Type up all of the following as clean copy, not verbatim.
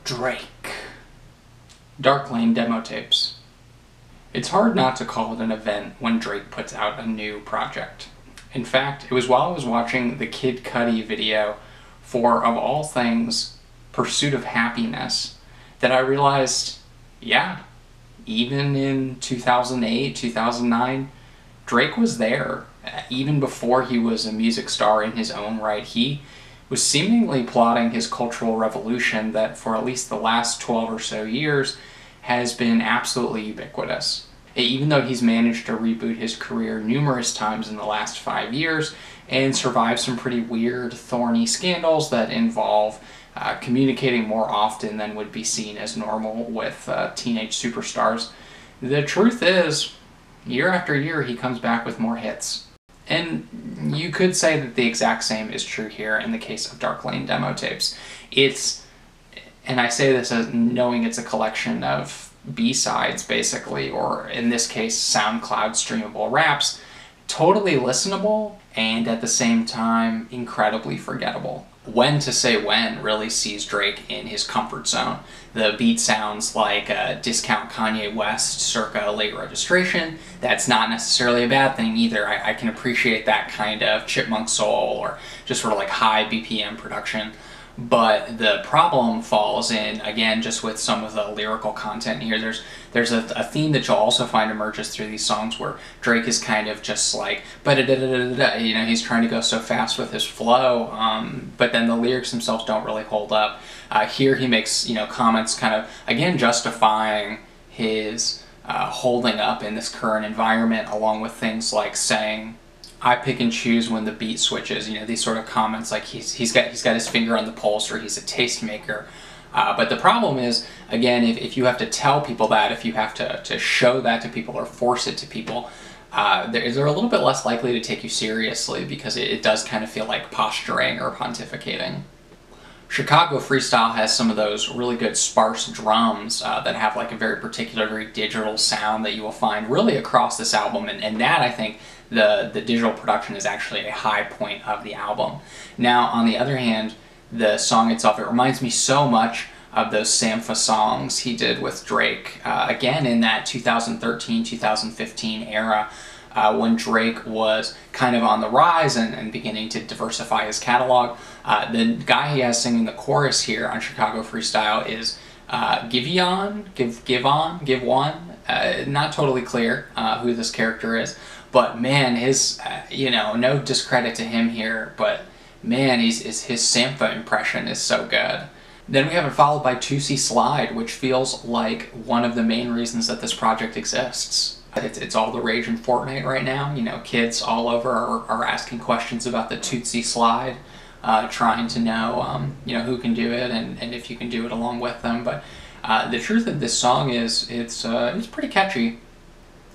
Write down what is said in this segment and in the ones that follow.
Drake. Dark Lane demo tapes. It's hard not to call it an event when Drake puts out a new project. In fact, it was while I was watching the Kid Cudi video for, of all things, Pursuit of Happiness, that I realized, yeah, even in 2008, 2009, Drake was there. Even before he was a music star in his own right, he was seemingly plotting his cultural revolution that for at least the last 12 or so years has been absolutely ubiquitous. Even though he's managed to reboot his career numerous times in the last 5 years and survive some pretty weird, thorny scandals that involve communicating more often than would be seen as normal with teenage superstars, the truth is, year after year he comes back with more hits. And you could say that the exact same is true here in the case of Dark Lane demo tapes. And I say this as knowing it's a collection of B-sides, basically, or in this case, SoundCloud streamable raps, totally listenable and at the same time incredibly forgettable. When to Say When really sees Drake in his comfort zone. The beat sounds like a discount Kanye West circa Late Registration. That's not necessarily a bad thing either. I can appreciate that kind of chipmunk soul or just sort of like high BPM production. But the problem falls in, again, just with some of the lyrical content here. There's a theme that you'll also find emerges through these songs where Drake is kind of just like, you know, he's trying to go so fast with his flow, but then the lyrics themselves don't really hold up. Here he makes, you know, comments kind of, again, justifying his holding up in this current environment, along with things like saying, I pick and choose when the beat switches, you know, these sort of comments like he's got his finger on the pulse or he's a tastemaker. But the problem is, again, if you have to tell people that, if you have to show that to people or force it to people, they're a little bit less likely to take you seriously because it does kind of feel like posturing or pontificating. Chicago Freestyle has some of those really good sparse drums that have like a very particular, very digital sound that you will find really across this album, and that, I think, the digital production is actually a high point of the album. Now, on the other hand, the song itself, it reminds me so much of those Sampha songs he did with Drake, again in that 2013-2015 era, when Drake was kind of on the rise and beginning to diversify his catalog. The guy he has singing the chorus here on Chicago Freestyle is Give One. Not totally clear who this character is, but man, his, you know, no discredit to him here, but man, his Sampha impression is so good. Then we have it followed by 2C Slide, which feels like one of the main reasons that this project exists. It's all the rage in Fortnite right now. You know, kids all over are asking questions about the Tootsie Slide, trying to know, you know, who can do it and if you can do it along with them. But the truth of this song is it's pretty catchy.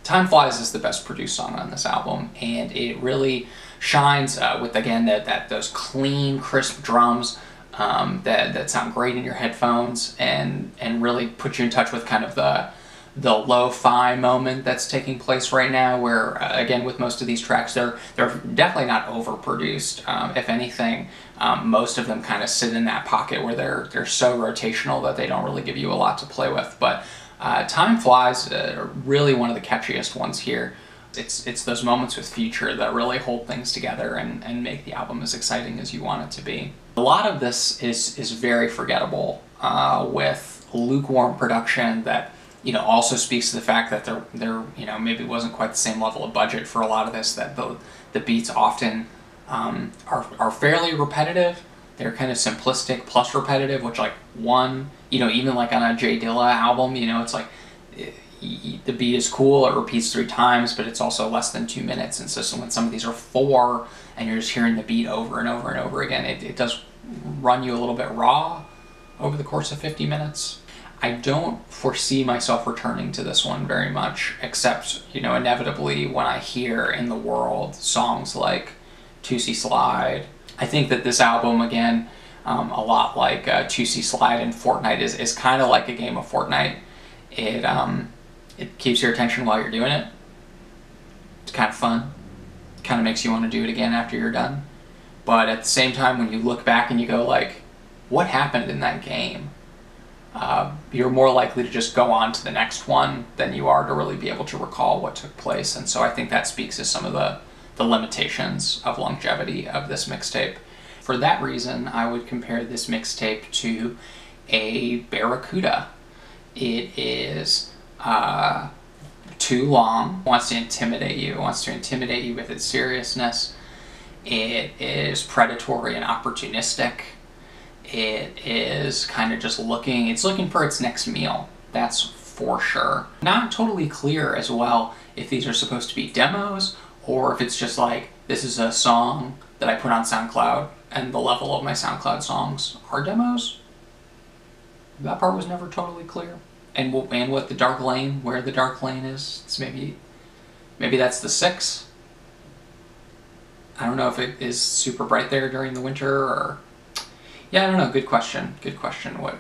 Time Flies is the best produced song on this album, and it really shines with, again, those clean, crisp drums that sound great in your headphones and really put you in touch with kind of the lo-fi moment that's taking place right now, where again, with most of these tracks, they're definitely not overproduced. If anything, most of them kind of sit in that pocket where they're so rotational that they don't really give you a lot to play with. But Time Flies, really one of the catchiest ones here. It's those moments with Future that really hold things together and make the album as exciting as you want it to be. A lot of this is very forgettable, with lukewarm production that, you know, also speaks to the fact that there you know, maybe wasn't quite the same level of budget for a lot of this, that the beats often are fairly repetitive. They're kind of simplistic plus repetitive, which, like, one, you know, even like on a J Dilla album, you know, it's like the beat is cool, it repeats 3 times, but it's also less than 2 minutes, and so when some of these are 4 and you're just hearing the beat over and over and over again, it does run you a little bit raw over the course of 50 minutes. I don't foresee myself returning to this one very much, except, you know, inevitably when I hear in the world songs like 2C Slide. I think that this album, again, a lot like 2C Slide and Fortnite, is kind of like a game of Fortnite. It keeps your attention while you're doing it. It's kind of fun. It kind of makes you want to do it again after you're done. But at the same time, when you look back and you go like, what happened in that game? you're more likely to just go on to the next one than you are to really be able to recall what took place. And so I think that speaks to some of the limitations of longevity of this mixtape. For that reason, I would compare this mixtape to a Barracuda. It is too long, wants to intimidate you, with its seriousness. It is predatory and opportunistic. It is kind of just looking for its next meal, that's for sure. Not totally clear as well if these are supposed to be demos or if it's just like, this is a song that I put on SoundCloud and the level of my SoundCloud songs are demos. That part was never totally clear. And what the dark lane, where the dark lane is, it's maybe that's the 6. I don't know if it is super bright there during the winter or... Yeah, I don't know. Good question.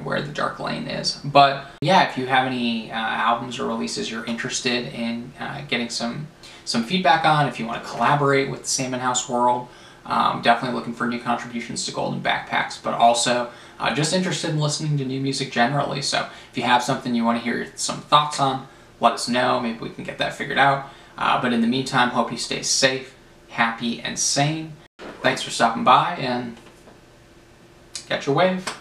Where the dark lane is. But yeah, if you have any albums or releases you're interested in getting some feedback on, if you want to collaborate with the Salmon House world, definitely looking for new contributions to Golden Backpacks, but also just interested in listening to new music generally. So if you have something you want to hear some thoughts on, let us know. Maybe we can get that figured out. But in the meantime, hope you stay safe, happy, and sane. Thanks for stopping by, and catch a wave.